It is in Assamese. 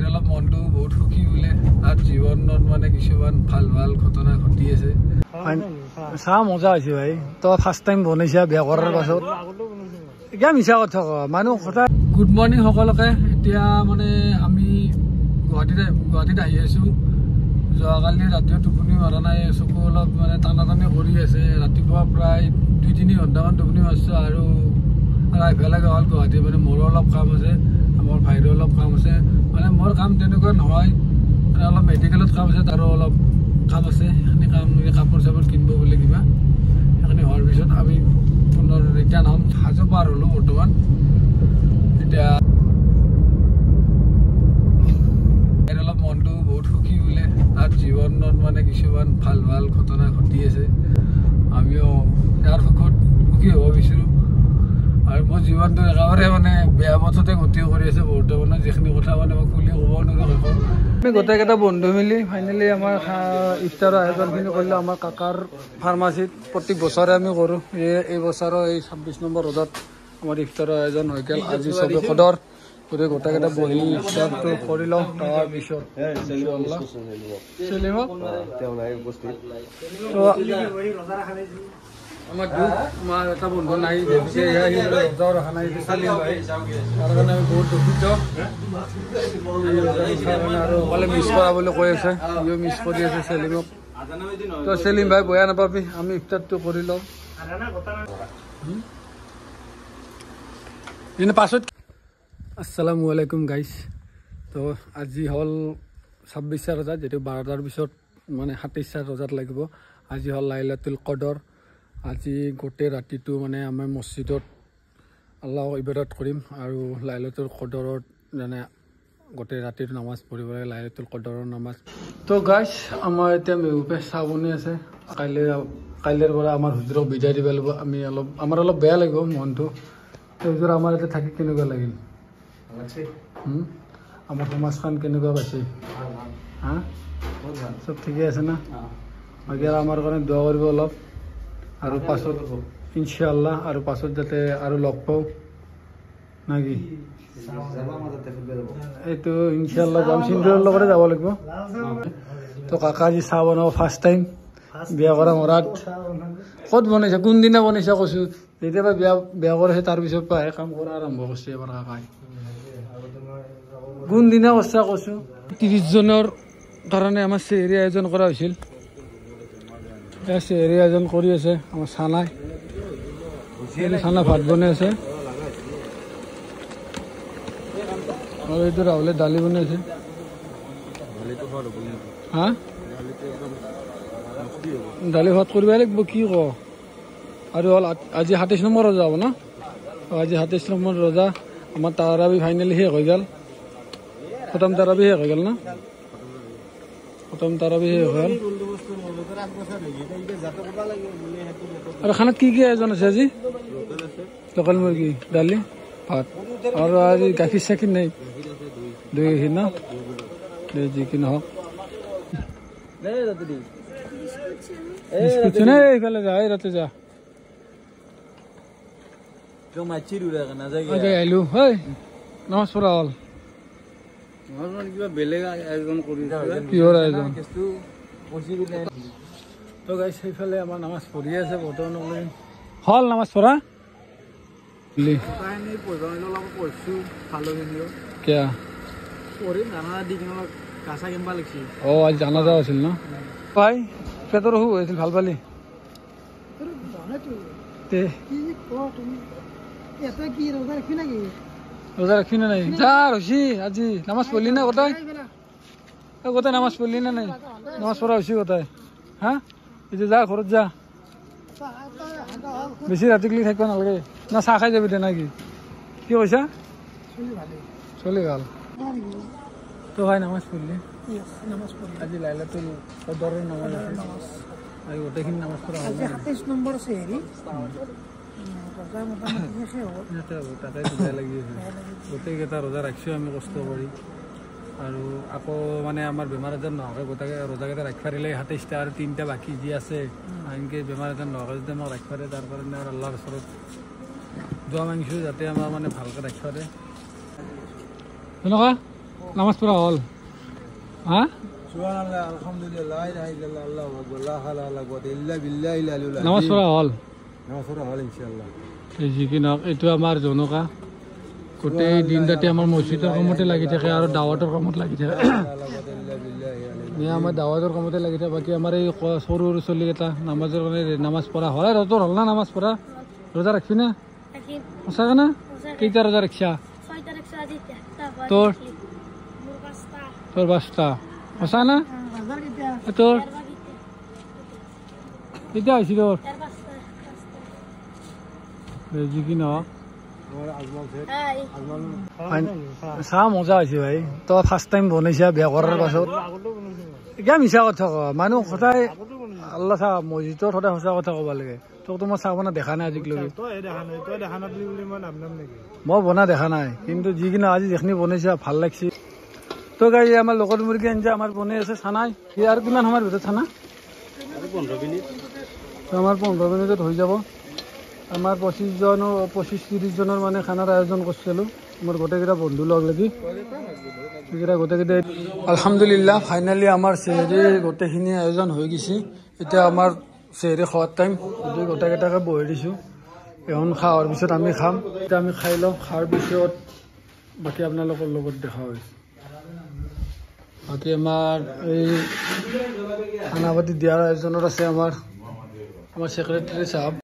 তাইৰ অলপ মনটো বহুত সুখী বোলে তাৰ জীৱনত মানে কিছুমান ভাল ভাল ঘটনা ঘটি আছে চাহ মজা হৈছে ভাই তই ফাৰ্ষ্ট টাইম বনাইছা বিয়া কৰাৰ পাছত এতিয়া মিছা কথা ক মানুহ কথা গুড মৰ্ণিং সকলোকে এতিয়া মানে আমি গুৱাহাটীত আহি আছোঁ যোৱাকালি ৰাতিও টোপনি মৰা নাই চকু অলপ মানে টানা টানি কৰি আছে ৰাতিপুৱা প্ৰায় 2-3 ঘণ্টামান টোপনি মাৰিছোঁ আৰু ইফালে গ'ল গুৱাহাটী মানে মোৰো অলপ কাম আছে আমাৰ ভাইৰো অলপ কাম আছে মানে মোৰ কাম তেনেকুৱা নহয় মানে অলপ মেডিকেলত কাম আছে তাৰো অলপ কাম আছে সেইখিনি কাম কাপোৰ চাপোৰ কিনিব বুলি কিবা সেইখিনি হোৱাৰ পিছত আমি পুনৰ ৰিটাৰ্ণ হ'ম হাজো পাৰ হ'লোঁ বৰ্তমান এতিয়া অলপ মনটো বহুত সুখী বোলে তাৰ জীৱনত মানে কিছুমান ভাল ভাল ঘটনা ঘটি আছে আমিও ইয়াৰ সুখত সুখী হ'ব বিচাৰোঁ আৰু মোৰ জীৱনটো একেবাৰে মানে বেয়া পথতে গতি কৰি আছে বৰ্তমানে যিখিনি কথা মানে মই খুলি ক'ব নোৱাৰোঁ আমি গোটেইকেইটা বন্ধু মিলি ফাইনেলি আমাৰ ইফতাৰৰ আয়োজনখিনি কৰিলোঁ আমাৰ কাকাৰ ফাৰ্মাচীত প্ৰত্যেক বছৰে আমি কৰোঁ এই বছৰৰ এই 26 নম্বৰ ৰোজত আমাৰ ইফতাৰৰ আয়োজন হৈ গ'ল আজি চবে সদৰ গোটেইকেইটা বহি ইফতাৰটো কৰি লওঁ তাৰপিছত আমাৰ এটা বন্ধু নাই ৰখা নাই চালিম ভাই তাৰ কাৰণে আমি বহুত দুখিত আৰু অকলে মিছ কৰা বুলি কৈ আছে সিও মিছ কৰি আছে চেলিমক তো চেলিম ভাই বেয়া নাপাবি আমি ইফতাৰটো কৰি লওঁ পাছত আসসালামু আলাইকুম গাইজ তো আজি হ'ল 26 ৰোজা যেটো 12টাৰ পিছত মানে 27 ৰোজাত লাগিব আজি হ'ল লাইলাতুল কদৰ আজি গোটেই ৰাতিটো মানে আমাৰ মছজিদত আল্লাহ ইবাদত কৰিম আৰু লাইলাতুল কদৰত মানে গোটেই ৰাতিৰ নামাজ পঢ়িব লাগে লাইলাতুল কদৰৰ নামাজ তো গাইজ আমাৰ এতিয়া মেহুপে চাহ বনি আছে কাইলৈৰ পৰা আমাৰ হুজুৰক বিদায় দিব লাগিব আমি আমাৰ অলপ বেয়া লাগিব মনটো হুজুৰ আমাৰ ইয়াতে থাকি কেনেকুৱা লাগিল আমাৰ সমাজখন কেনেকুৱা পাইছে হা চব ঠিকে আছে না বাকী আমাৰ কাৰণে দোৱা কৰিব অলপ আৰু পাছত ইনশাআল্লাহ আৰু পাছত যাতে আৰু লগ পাওঁ নাকি এইটো ইনশাআল্লাহ যাম চিন্তাৰ লগতে যাব লাগিব তো কাকা আজি চাহ বনাব ফাৰ্ষ্ট টাইম বিয়া কৰা মৰাত ক'ত বনাইছে কোনদিনা বনাইছে কৈছোঁ যেতিয়া বিয়া কৰিছে তাৰপিছত পৰা কাম কৰা আৰম্ভ কৰিছে আমাৰ কাকাই কোনদিনা কৈছা কৈছোঁ 30 জনৰ কাৰণে আমাৰ চেহেৰি আয়োজন কৰা হৈছিল চেহেৰি আয়োজন কৰি আছে আমাৰ চানাই চানা ভাত বনাই আছে আৰু এইটো ৰাহুলে দালি বনাই আছে হা দালি ভাত কৰিব লাগিব কি ক আৰু হ'ল আজি 27 নম্বৰ ৰোজা হ'ব ন আজি 27 নম্বৰ ৰোজা আমাৰ তাৰাবি ফাইনেলি শেষ হৈ গ'ল খতম তাৰাবি শেষ হৈ গ'ল না খতম তাৰাবি শেষ হৈ গ'ল আৰু খানাত কি আয়োজন আছে আজি লোকেল মুৰ্গী দালি ভাত আৰু আজি গাখীৰ চাখীৰ নাই দৈ গাখীৰ ন যি কি নহওক এইফালে যা এই ৰাতি যা আহিলো হয় নমাজ পঢ়া হ'ল কিবা বেলেগ আয়োজন কৰি কিহৰ আয়োজন তো গাইছ সেইফালে আমাৰ নামাজ পঢ়ি আছে বৰ্তমান হ'ল নামাজ পঢ়া আজি জানাজা আছিল ন ভাই পেটৰ অসুখ হৈছিল ভাল পালি ৰোজা ৰাখি নে নাই যা ৰচি আজি নামাজ পঢ়লি না গোটাই নামাজ পঢ়লি না নাই নামাজ পঢ়া হৈছে গোটাই হা এতিয়া যা ঘৰত যা বেছি ৰাতিকলি থাকিব নালাগে না চাহ খাই যাবি দে নাকি কি কৈছা চলি ভাল তো ভাই নামাজ পঢ়লি আজি লাইলাতুল কদৰৰ নামাজ আজি গোটেইখিনি নামাজ পঢ়া হ'ল 27 নম্বৰ চেহেৰি তাতে বেয়া লাগি আছে গোটেইকেইটা ৰোজা ৰাখিছোঁ আমি কষ্ট কৰি আৰু আকৌ মানে আমাৰ বেমাৰ আজাৰ নহওঁকে গোটেই ৰোজাকেইটা ৰাখিব পাৰিলে 27টা আৰু 3টা বাকী যি আছে আনকি বেমাৰ আজাৰ নহওঁকে যদি আমাক ৰাখিব পাৰে তাৰ কাৰণে আৰু আল্লাহৰ ওচৰত দোৱা মাগিছোঁ যাতে আমাৰ মানে ভালকৈ ৰাখিব পাৰে তেনেকুৱা নামাজ পড়া হল হ্যাঁ নামাজ পড়া হল যি কি নহওক এইটো আমাৰ জনকা গোটেই দিন ৰাতি আমাৰ মছজিদৰ কামতে লাগি থাকে আৰু দাৱাতৰ কামত লাগি থাকে আমাৰ দাৱাতৰ কামতে লাগি থাকে বাকী আমাৰ এই সৰু সৰু চলিকেইটা নামাজৰ কাৰণে নামাজ পঢ়া হয় তোৰ হ'ল না নামাজ পঢ়া ৰোজা ৰাখবি না সঁচাকে না কেইটা ৰোজা ৰাখছা তোৰ তোৰ 5টা সঁচা না তোৰ কেতিয়া হৈছে তোৰ যি কি নহওক চাহ মজা হৈছে ভাই তই ফাৰ্ষ্ট টাইম বনাইছা বিয়া কৰাৰ পাছত এতিয়া মিছা কথা ক মানুহ সদায় আল্লাহ চাহ মছজিদত সদায় সঁচা কথা ক'ব লাগে তোক তো মই চাহ বনা দেখা নাই আজিলৈকে মই বনা দেখা নাই কিন্তু যিকিনা আজি যিখিনি বনাইছা ভাল লাগছে তো গাই আমাৰ লগত মুৰ্গী আঞ্জা আমাৰ বনাই আছে চানাই সি আৰু কিমান সময়ৰ ভিতৰত চানা 15 মিনিট আমাৰ 15 মিনিটত হৈ যাব আমাৰ 25-30 জনৰ মানে খানাৰ আয়োজন কৰিছিলোঁ মোৰ গোটেইকেইটা বন্ধু লগ লাগি সেইকেইটা গোটেইকেইটা আলহামদুলিল্লাহ ফাইনেলি আমাৰ চেহেৰি গোটেইখিনি আয়োজন হৈ গৈছে এতিয়া আমাৰ চেহেৰি খোৱাৰ টাইম গোটেইকেইটাকে বহি দিছোঁ এখন খোৱাৰ পিছত আমি খাম এতিয়া আমি খাই লওঁ খোৱাৰ পিছত বাকী আপোনালোকৰ লগত দেখা হৈছে বাকী আমাৰ এই খানা পাতি দিয়াৰ আয়োজনত আছে আমাৰ ছেক্ৰেটাৰী চাহাব